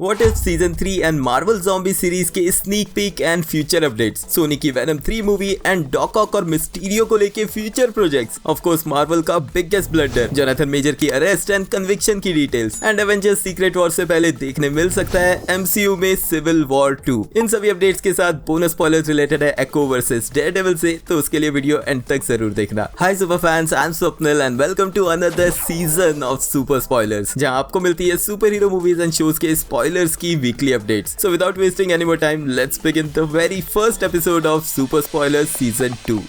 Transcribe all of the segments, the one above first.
What if season 3 and Marvel zombie series के sneak peek and future updates, Sony की Venom 3 movie and dock ऑक और Mysterio को लेके future projects, of course Marvel का biggest bladder Jonathan major की arrest and conviction की details and Avengers secret war से पहले देखने मिल सकता है एमसीयू में सिविल वॉर 2। इन सभी अपडेट्स के साथ बोनस स्पॉयलर्स रिलेटेड है एको वर्सेस डेयरडेविल से, तो उसके लिए वीडियो एंड तक जरूर देखना। Hi super fans, I am Swapnil and welcome to another season of super spoilers, जहां आपको मिलती है super hero movies and shows के स्पॉयलर्स की weekly updates. So without wasting any more time, let's begin the very first episode of Super Spoilers Season 2.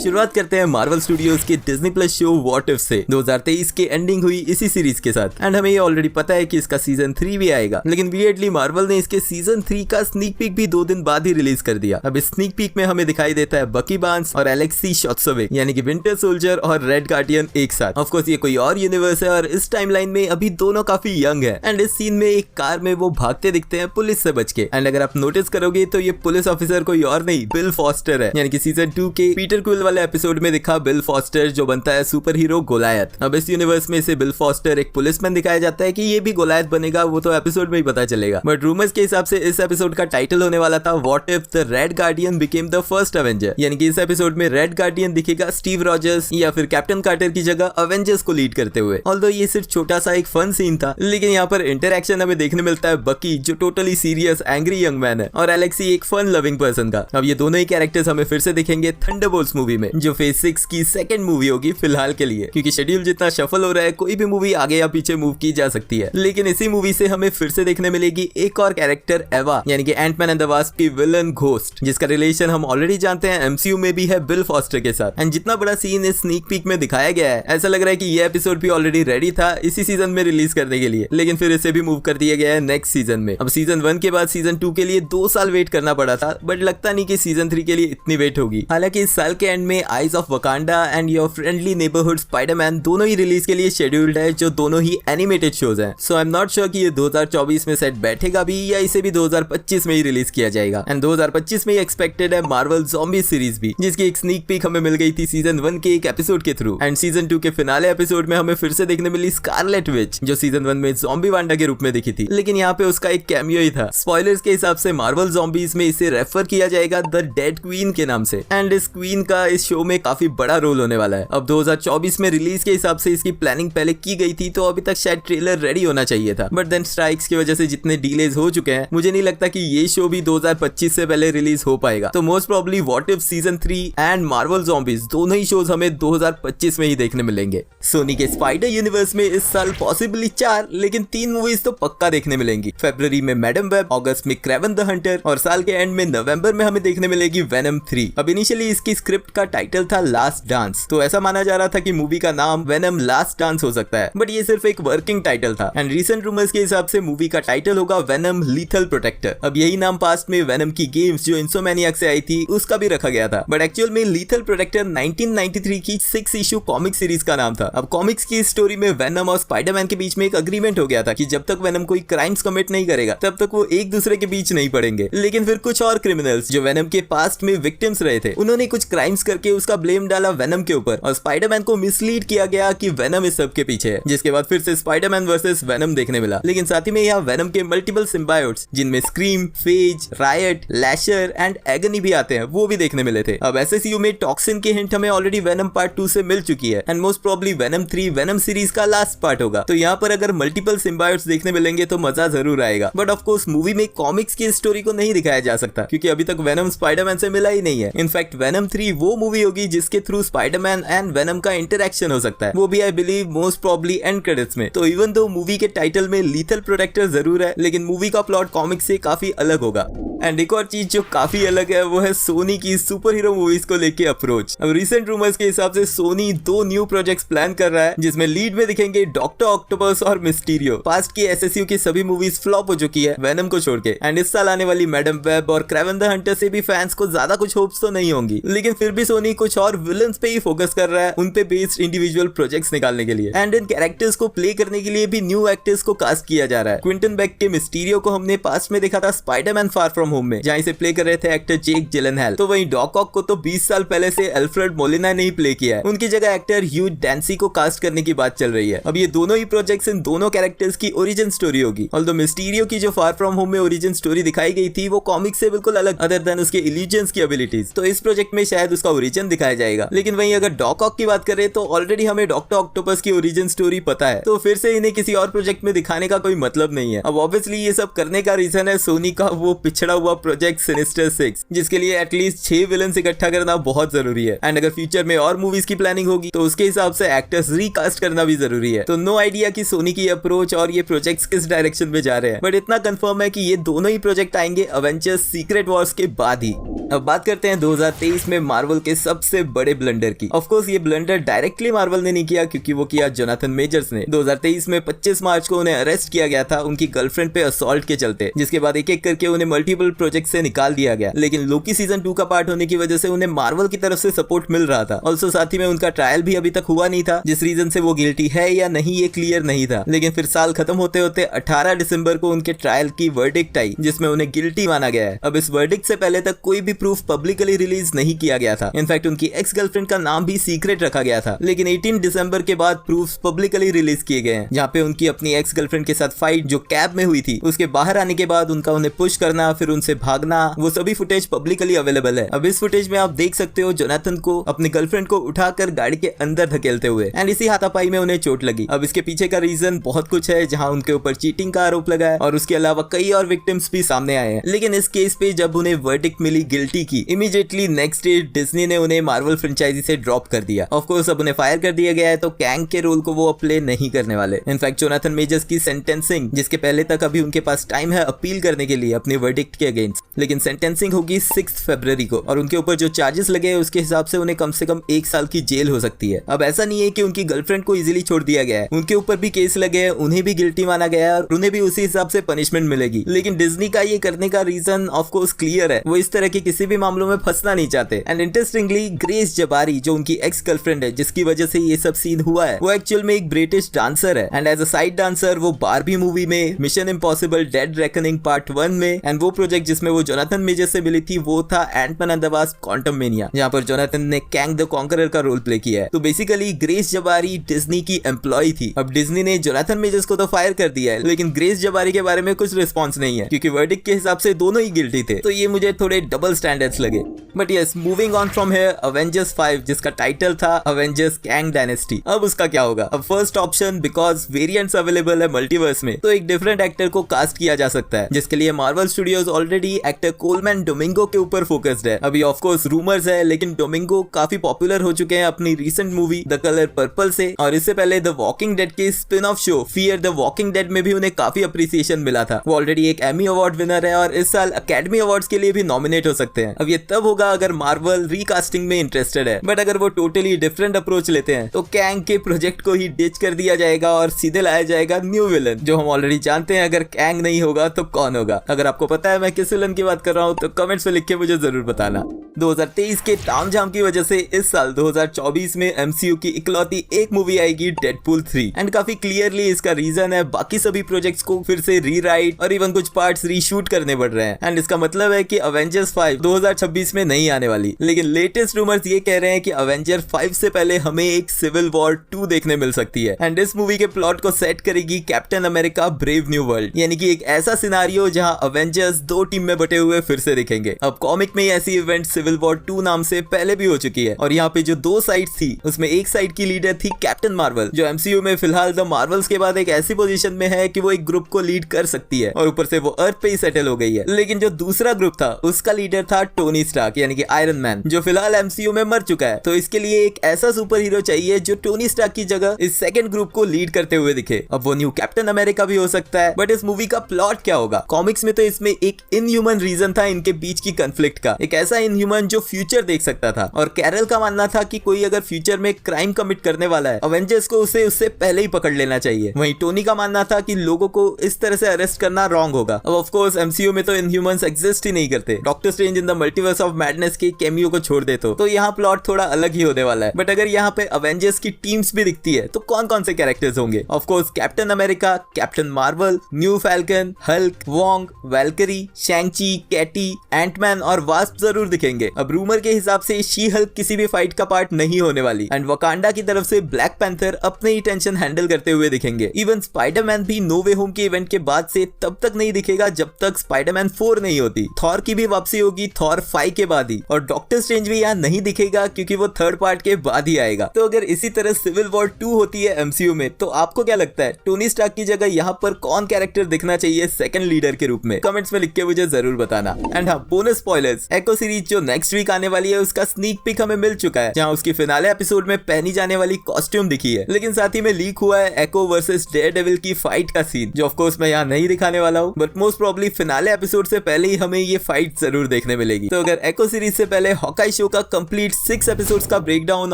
शुरुआत करते हैं Marvel studios के Disney plus show what if से। 2023 की ending हुई इसी सीरीज के साथ एंड हमें ये ऑलरेडी पता है कि इसका सीजन 3 भी आएगा, लेकिन वियर्डली मार्वल ने इसके सीजन 3 का स्नीक पीक भी 2 दिन बाद ही रिलीज कर दिया। अब इस स्नीक पीक में हमें दिखाई देता है बकी बार्न्स और एलेक्सी शॉट्सवे यानी कि विंटर सोल्जर और रेड गार्डियन एक साथ। ऑफ कोर्स ये कोई और यूनिवर्स है और इस टाइमलाइन में अभी दोनों काफी यंग है एंड इस सीन में एक कार में वो भागते दिखते हैं पुलिस से बच के। एंड अगर आप नोटिस करोगे तो ये पुलिस ऑफिसर कोई और नहीं बिल फॉस्टर है, यानी कि सीजन 2 के पीटर क्विल वाले एपिसोड में दिखा बिल फॉस्टर जो बनता है सुपर हीरो गोलायत। अब इस यूनिवर्स में से बिल फॉस्टर एक पुलिसमैन दिखाया जाता है कि ये भी गोलायत बनेगा, वो तो एपिसोड में ही पता चलेगा। बट रूमर्स के हिसाब से इस एपिसोड का टाइटल होने वाला था what if the red guardian became the first Avenger, यानी कि इस एपिसोड में रेड गार्डियन दिखेगा स्टीव रॉजर्स या फिर कैप्टन कार्टर की जगह अवेंजर्स को लीड करते हुए। ऑल्दो ये सिर्फ छोटा सा एक फन सीन था, लेकिन यहाँ पर इंटरैक्शन हमें देखने मिलता है बकी जो totally serious angry young man है और एलेक्सी एक फन लविंग पर्सन का। अब ये दोनों ही कैरेक्टर्स हमें फिर से दिखेंगे थंडरबोल्ट्स मूवी में, जो फेज 6 की सेकंड मूवी होगी फिलहाल के लिए, क्योंकि शेड्यूल जितना शफल हो रहा है कोई भी मूवी आगे या पीछे मूव की जा सकती है। लेकिन इसी मूवी से हमें फिर से देखने मिलेगी एक और कैरेक्टर एवा, यानी कि एंटमैन एंड द वास्प की विलन घोस्ट, जिसका रिलेशन हम ऑलरेडी जानते हैं एमसीयू में भी है बिल फॉस्टर के साथ। एंड जितना बड़ा सीन इस स्नीक पीक में दिखाया गया है, ऐसा लग रहा है कि ये एपिसोड भी ऑलरेडी रेडी था इसी सीजन में रिलीज करने के लिए, लेकिन फिर इसे भी मूव कर दिया गया है नेक्स्ट सीजन में। अब सीजन 1 के बाद सीजन 2 के लिए 2 साल वेट करना पड़ा था, बट लगता नहीं कि सीजन 3 के लिए इतनी वेट होगी। हालांकि इस साल के एंड में eyes of Wakanda and your friendly neighbourhood Spiderman दोनों ही रिलीज के लिए शेड्यूल्ड है, जो दोनों ही एनिमेटेड शोज हैं। सो आई एम नॉट श्योर कि ये 2024 में सेट बैठेगा भी या इसे भी 2025 में ही रिलीज किया जाएगा। एंड 2025 में ही एक्सपेक्टेड है मार्वल ज़ॉम्बी सीरीज भी, जिसकी एक स्नीक पीक हमें मिल गई थी सीजन 1 के एक एपिसोड के थ्रू। एंड सीजन 2 के फिनाले एपिसोड में हमें फिर से देखने मिली स्कारलेट विच, जो सीजन 1 में ज़ॉम्बी वांडा के रूप में दिखी थी, लेकिन यहाँ पे उसका एक कैमियो ही था। स्पॉयलर्स के हिसाब से मार्वल ज़ॉम्बीज में इसे रेफर किया जाएगा द डेड क्वीन के नाम से। एंड इस क्वीन का इस शो में काफी बड़ा रोल होने वाला है। अब 2024 में रिलीज के हिसाब से इसकी प्लानिंग पहले की गई थी, तो अभी तक शायद ट्रेलर रेडी होना चाहिए था, बट देन स्ट्राइक्स की वजह से जितने डिलेज हो चुके हैं, मुझे नहीं लगता कि ये शो भी 2025 से पहले रिलीज हो पाएगा। तो most probably what if season 3 and Marvel zombies दोनों ही शोज हमें 2025 में ही देखने मिलेंगे। सोनी के स्पाइडर यूनिवर्स में इस साल पॉसिबली 4 लेकिन 3 मूवीज तो पक्का देखने मिलेंगी। फरवरी में मैडम वेब, अगस्त में क्रेवन द हंटर और साल के एंड में नवंबर में हमें देखने मिलेगी वेनम 3। अब इनिशियली इसकी स्क्रिप्ट का टाइटल था लास्ट डांस, तो ऐसा माना जा रहा था कि मूवी का नाम वेनम लास्ट डांस हो सकता है, बट ये सिर्फ एक वर्किंग टाइटल था। एंड रीसेंट रूमर्स के हिसाब से मूवी का टाइटल होगा वेनम लीथल प्रोटेक्टर। अब यही नाम पास्ट में वेनम की गेम्स जो इंसोमैनियाक से आई थी उसका भी रखा गया था, बट एक्चुअल में लीथल प्रोटेक्टर 1993 की 6 इशू कॉमिक सीरीज का नाम था। अब कॉमिक्स की स्टोरी में वेनम और स्पाइडरमैन के बीच में एक अग्रीमेंट हो गया था कि जब तक वेनम कोई क्राइम्स कमिट नहीं करेगा तब तक वो एक दूसरे के बीच नहीं पड़ेंगे। लेकिन फिर कुछ और क्रिमिनल्स जो वेनम के पास्ट में विक्टिम्स रहे थे, उन्होंने कुछ क्राइम्स करके उसका ब्लेम डाला वेनम के ऊपर और स्पाइडरमैन को मिसलीड किया गया कि वेनम इस सब के पीछे है, जिसके बाद फिर से स्पाइडरमैन वर्सेस वेनम देखने मिला। लेकिन साथ ही में यहाँ वेनम के मल्टीपल सिम्बायोट्स जिनमें Scream, Phage, Riot, Lasher and Agony भी आते हैं, वो भी देखने मिले थे। अब एसएसयू में टॉक्सिन की हिंट हमें ऑलरेडी वेनम पार्ट 2 से मिल चुकी है and most probably venom 3 venom series का लास्ट पार्ट होगा। तो यहाँ पर अगर मल्टीपल सिम्बायोट्स देखने मिलेंगे तो मजा जरूर आएगा, बट ऑफ कोर्स मूवी में कॉमिक्स की स्टोरी को नहीं दिखाया जा सकता क्योंकि अभी तक वेनम स्पाइडरमैन से मिला ही नहीं है। इनफैक्ट वेनम 3 वो मूवी होगी जिसके थ्रू स्पाइडरमैन एंड वेनम का इंटरेक्शन हो सकता है, वो भी I believe most probably and credits में। तो इवन दो मूवी के टाइटल में लीथल प्रोटेक्टर जरूर है, लेकिन मूवी का प्लॉट कॉमिक से काफी अलग होगा। एंड एक और चीज जो काफी अलग है वो है सोनी की सुपर हीरो मूवीज को लेके अप्रोच। अब रिसेंट रूमर्स के हिसाब से सोनी 2 न्यू प्रोजेक्ट्स प्लान कर रहा है, जिसमें लीड में दिखेंगे डॉक्टर ऑक्टोपस और मिस्टीरियो। पास्ट की एसएसयू की सभी मूवीज फ्लॉप हो चुकी है वेनम को छोड़ के, एंड इस साल आने वाली मैडम वेब और क्रेवन द हंटर से भी फैंस को ज्यादा कुछ होप्स तो नहीं होंगी, लेकिन फिर भी सोनी कुछ और विलन्स पे ही फोकस कर रहा है, उन पे बेस्ड इंडिविजुअल प्रोजेक्ट्स निकालने के लिए। एंड इन कैरेक्टर्स को प्ले करने के लिए भी न्यू एक्टर्स को कास्ट किया जा रहा है। क्विंटन बेक के मिस्टीरियो को हमने पास्ट में देखा था स्पाइडरमैन फार फ्रॉम होम में, जहाँ इसे प्ले कर रहे थे एक्टर जेक जिलेनहॉल। तो वहीं डॉक ऑक को तो 20 साल पहले से अल्फ्रेड मोलिना ने ही प्ले किया है, उनकी जगह एक्टर ह्यू डैंसी को कास्ट करने की बात चल रही है। अब ये दोनों ही प्रोजेक्ट्स इन दोनों कैरेक्टर्स की ओरिजिन स्टोरी होगी। ऑल्दो मिस्टीरियो की जो फार फ्रॉम होम में ओरिजिन स्टोरी दिखाई गई थी वो कॉमिक्स से बिल्कुल अलग, अदर देन उसके इल्यूजन्स की एबिलिटीज, तो इस प्रोजेक्ट में शायद उसका ओरिजिन दिखाया जाएगा। लेकिन वहीं अगर डॉक ऑक की बात करें तो ऑलरेडी हमें डॉक्टर ऑक्टोपस की ओरिजिन स्टोरी पता है, तो फिर से इन्हें किसी और प्रोजेक्ट में दिखाने का कोई मतलब नहीं है। अब ऑब्वियसली ये सब करने का रीजन है सोनी का वो पिछड़ा हुआ प्रोजेक्ट सिनिस्टर 6, जिसके लिए एटलीस्ट 6 विलन इकट्ठा करना बहुत जरूरी है। एंड अगर फ्यूचर में और मूवीज की प्लानिंग होगी तो उसके हिसाब से एक्टर्स रिकास्ट करना भी जरूरी है। तो नो आइडिया कि सोनी की अप्रोच और ये प्रोजेक्ट्स किस डायरेक्शन में जा रहे हैं, बट इतना कंफर्म है कि ये दोनों ही प्रोजेक्ट आएंगे अवेंजर्स सीक्रेट वॉर्स के बाद ही। अब बात करते हैं 2023 में मार्वल के सबसे बड़े ब्लंडर की। ऑफ कोर्स ये ब्लंडर डायरेक्टली मार्वल ने नहीं किया, क्योंकि वो किया जोनाथन मेजर्स ने। 2023 में 25 मार्च को उन्हें अरेस्ट किया गया था उनकी गर्लफ्रेंड पे असॉल्ट के चलते, जिसके बाद एक एक करके उन्हें मल्टीपल प्रोजेक्ट से निकाल दिया गया। लेकिन लोकी सीजन 2 का पार्ट होने की वजह से उन्हें मार्वल की तरफ से सपोर्ट मिल रहा था। ऑल्सो साथ ही में उनका ट्रायल भी अभी तक हुआ नहीं था, जिस रीजन से वो गिल्टी है या नहीं ये क्लियर नहीं था। लेकिन फिर साल खत्म होते होते 18 दिसंबर को उनके ट्रायल की वर्डिक्ट आई, जिसमें उन्हें गिल्टी माना गया है। अब इस वर्डिक्ट से पहले तक कोई भी प्रूफ पब्लिकली रिलीज नहीं किया गया था। इनफैक्ट उनकी एक्स गर्लफ्रेंड का नाम भी सीक्रेट रखा गया था। लेकिन 18 दिसंबर के बाद प्रूफ पब्लिकली रिलीज किए गए हैं, जहाँ पे उनकी अपनी एक्स गर्लफ्रेंड के साथ फाइट जो कैब में हुई थी, उसके बाहर आने के बाद उनका उन्हें पुश करना, फिर उनसे भागना, वो सभी फुटेज पब्लिकली अवेलेबल है। अब इस फुटेज में आप देख सकते हो जोनाथन को अपनी गर्लफ्रेंड को उठाकर गाड़ी के अंदर धकेलते हुए, एंड इसी हाथापाई में उन्हें चोट लगी। अब इसके पीछे का रीजन बहुत कुछ है, जहाँ उनके ऊपर चीटिंग का आरोप लगा है और उसके अलावा कई और विक्टिम्स भी सामने आए हैं। लेकिन इस केस पे जब उन्हें वर्डिक्ट मिली गिल्टी की, इमीडिएटली नेक्स्ट डे डिज्नी ने उन्हें मार्वल फ्रेंचाइजी से ड्रॉप कर दिया। ऑफ कोर्स अब उन्हें फायर कर दिया गया है, तो कैंग के रोल को वो प्ले नहीं करने वाले। इनफैक्ट जोनाथन मेजर्स की सेंटेंसिंग, जिसके पहले तक अभी उनके पास टाइम है अपील करने के लिए अपने वर्डिक्ट के अगेंस्ट, लेकिन सेंटेंसिंग होगी 6 फरवरी को, और उनके ऊपर जो चार्जेस लगे हैं उसके हिसाब से उन्हें कम से कम 1 साल की जेल हो सकती है। अब ऐसा नहीं है कि उनकी गर्लफ्रेंड को इजीली छोड़ दिया गया है, उनके ऊपर भी केस लगे हैं, उन्हें भी गिल्टी माना गया है और उन्हें भी उसी हिसाब से पनिशमेंट मिलेगी। लेकिन डिज्नी का ये करने का रीजन ऑफ कोर्स क्लियर है, वो इस तरह के किसी भी मामलों में फंसना नहीं चाहते। एंड इंटरेस्टिंगली ग्रेस जबारी, जो उनकी एक्स गर्लफ्रेंड है जिसकी वजह से ये सब सीन हुआ है, वो एक्चुअल में एक ब्रिटिश डांसर है। And as a side dancer वो बारबी मूवी में, Mission Impossible Dead Reckoning part 1 में, एंड वो प्रोजेक्ट जिसमें वो जोनाथन मेजर से मिली थी वो था Ant Man and the Wasp Quantumania, जहां पर जोनाथन ने कैंग द कॉन्करर का रोल प्ले किया है। तो बेसिकली ग्रेस जबारी डिज्नी की एम्प्लॉय थी। अब डिज्नी ने जोनाथन मेजर्स को तो फायर कर दिया है, लेकिन ग्रेस जबारी के बारे में कुछ रिस्पॉन्स नहीं है, क्योंकि वर्डिक्ट के हिसाब से दोनों ही गिल्टी थे। तो ये मुझे थोड़े डबल स्टैंडर्ड्स लगे। But yes, moving on from here, Avengers 5 जिसका टाइटल था अवेंजर्स कैंग डायनेस्टी, अब उसका क्या होगा? अब first option, because variants available है मल्टीवर्स में, तो एक डिफरेंट एक्टर को कास्ट किया जा सकता है, जिसके लिए Marvel studios already actor Colman Domingo के ऊपर फोकस्ड है। अभी ऑफ कोर्स रूमर्स है, लेकिन डोमिंगो काफी पॉपुलर हो चुके हैं अपनी recent movie the colour purple से, और इससे पहले द वॉकिंग डेड के spin off show fear the walking dead में भी उन्हें काफी अप्रिसिएशन मिला था। वो ऑलरेडी एक एमी अवार्ड विनर है और इस साल अकेडमी अवार्ड्स के लिए भी नॉमिनेट हो सकते हैं। अब ये तब होगा अगर मार्वल रिकास्टिंग में इंटरेस्टेड है, बट अगर वो टोटली डिफरेंट अप्रोच लेते हैं तो कैंग के प्रोजेक्ट को ही डिच कर दिया जाएगा और सीधे लाया जाएगा न्यू विलन, जो हम ऑलरेडी जानते हैं। अगर कैंग नहीं होगा तो कौन होगा? अगर आपको पता है मैं किस विलन की बात कर रहा हूँ तो कमेंट्स में लिख के मुझे जरूर बताना। 2023 के तामझाम की वजह से इस साल 2024 में एमसीयू की इकलौती एक मूवी आएगी डेडपूल 3, एंड काफी क्लियरली इसका रीजन है बाकी सभी प्रोजेक्ट्स को फिर से रीराइट और इवन कुछ पार्ट्स रीशूट करने पड़ रहे हैं। एंड इसका मतलब है कि अवेंजर्स 5 2026 में नहीं आने वाली। लेकिन लेटेस्ट रूमर्स ये कह रहे हैं कि अवेंजर 5 से पहले हमें एक सिविल वॉर 2 देखने मिल सकती है, एंड इस मूवी के प्लॉट को सेट करेगी captain America brave new world, यानी कि एक ऐसा सिनारियो जहां अवेंजर्स 2 टीम में बटे हुए फिर से दिखेंगे। अब कॉमिक में ऐसी इवेंट सिविल वॉर 2 नाम से पहले भी हो चुकी है, और यहाँ पे जो 2 साइड थी उसमें एक साइड की लीडर थी कैप्टन मार्वल, जो एमसीयू में फिलहाल द मार्वल्स के बाद एक ऐसी पोजीशन में है कि वो एक ग्रुप को लीड कर सकती है, और ऊपर से वो अर्थ पे ही सेटल हो गई है। लेकिन जो दूसरा ग्रुप था उसका लीडर था टोनी स्टार्क, यानी कि आयरन मैन, जो फिलहाल एमसीयू में मर चुका है। तो इसके लिए एक ऐसा सुपर हीरो चाहिए जो टोनी स्टार्क की जगह इस सेकंड ग्रुप को लीड करते हुए दिखे। अब वो न्यू कैप्टन अमेरिका भी हो सकता है, बट इस मूवी का प्लॉट क्या होगा? कॉमिक्स में तो इसमें एक इनह्यूमन रीजन था इनके बीच की कंफ्लिक्ट का, एक ऐसा इनह्यूमन जो फ्यूचर देख सकता था, और कैरल का मानना था कि कोई अगर फ्यूचर में क्राइम कमिट करने वाला है, अवेंजर्स को उसे उससे पहले ही पकड़ लेना चाहिए। वहीं टोनी का मानना था कि लोगों को इस तरह से अरेस्ट करना रॉन्ग होगा। अब ऑफ कोर्स एमसीयू में तो इनह्यूमंस एग्जिस्ट ही नहीं करते, doctor strange in the multiverse of madness के कैमियो को छोड़ दे तो यहाँ प्लॉट थोड़ा अलग ही होने वाला है। बट अगर यहाँ पे अवेंजर्स की टीम्स भी दिखती है तो कौन कौन से कैरेक्टर्स होंगे? Of course Captain America, Captain Marvel, new Falcon, Hulk, Wong, Valkyrie, Shang Chi, Katy, Ant Man और वास्प जरूर दिखेंगे। अब रूमर के हिसाब से शी हल्क किसी भी फाइट का पार्ट नहीं होने वाली एंड वकांडा की तरफ से ब्लैक पैंथर अपने ही टेंशन हैंडल करते हुए दिखेंगे। इवन स्पाइडरमैन भी नो वे होम के इवेंट के बाद से तब तक नहीं दिखेगा जब तक स्पाइडरमैन 4 नहीं होती। थॉर की भी वापसी होगी थॉर 5 के बाद ही, और डॉक्टर स्ट्रेंज भी यहाँ नहीं दिखेगा क्योंकि वो थर्ड पार्ट के बाद ही आएगा। तो अगर इसी तरह सिविल वॉर 2 होती है एमसीयू में तो आपको क्या लगता है टोनी स्टार्क की जगह यहाँ पर कौन कैरेक्टर दिखना चाहिए सेकंड लीडर के रूप में? कमेंट्स में लिख के मुझे जरूर बताना। एंड हाँ, बोनस स्पॉयलर्स, एको सीरीज जो नेक्स्ट वीक आने वाली है उसका स्नीक पिक हमें मिल चुका है, जहाँ उसकी फिनाले एपिसोड में पहनी जाने वाली कॉस्ट्यूम दिखी है। लेकिन साथ ही में लीक हुआ है एको वर्सेस डेयरडेविल की फाइट का सीन, जो ऑफ कोर्स मैं यहाँ नहीं दिखाने वाला हूँ, but most probably finale episode से पहले ही हमें ये फाइट जरूर देखने मिलेगी। तो अगर एको सीरीज से पहले हॉकाई शो का कंप्लीट 6 एपिसोड्स का ब्रेकडाउन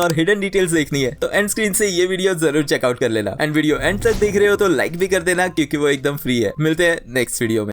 और हिडन डिटेल्स देखनी है तो एंड स्क्रीन से ये वीडियो जरूर चेकआउट कर लेना। एंड वीडियो एंड तक देख रहे हो तो लाइक भी कर देना क्योंकि वो एकदम फ्री है। मिलते हैं नेक्स्ट वीडियो में।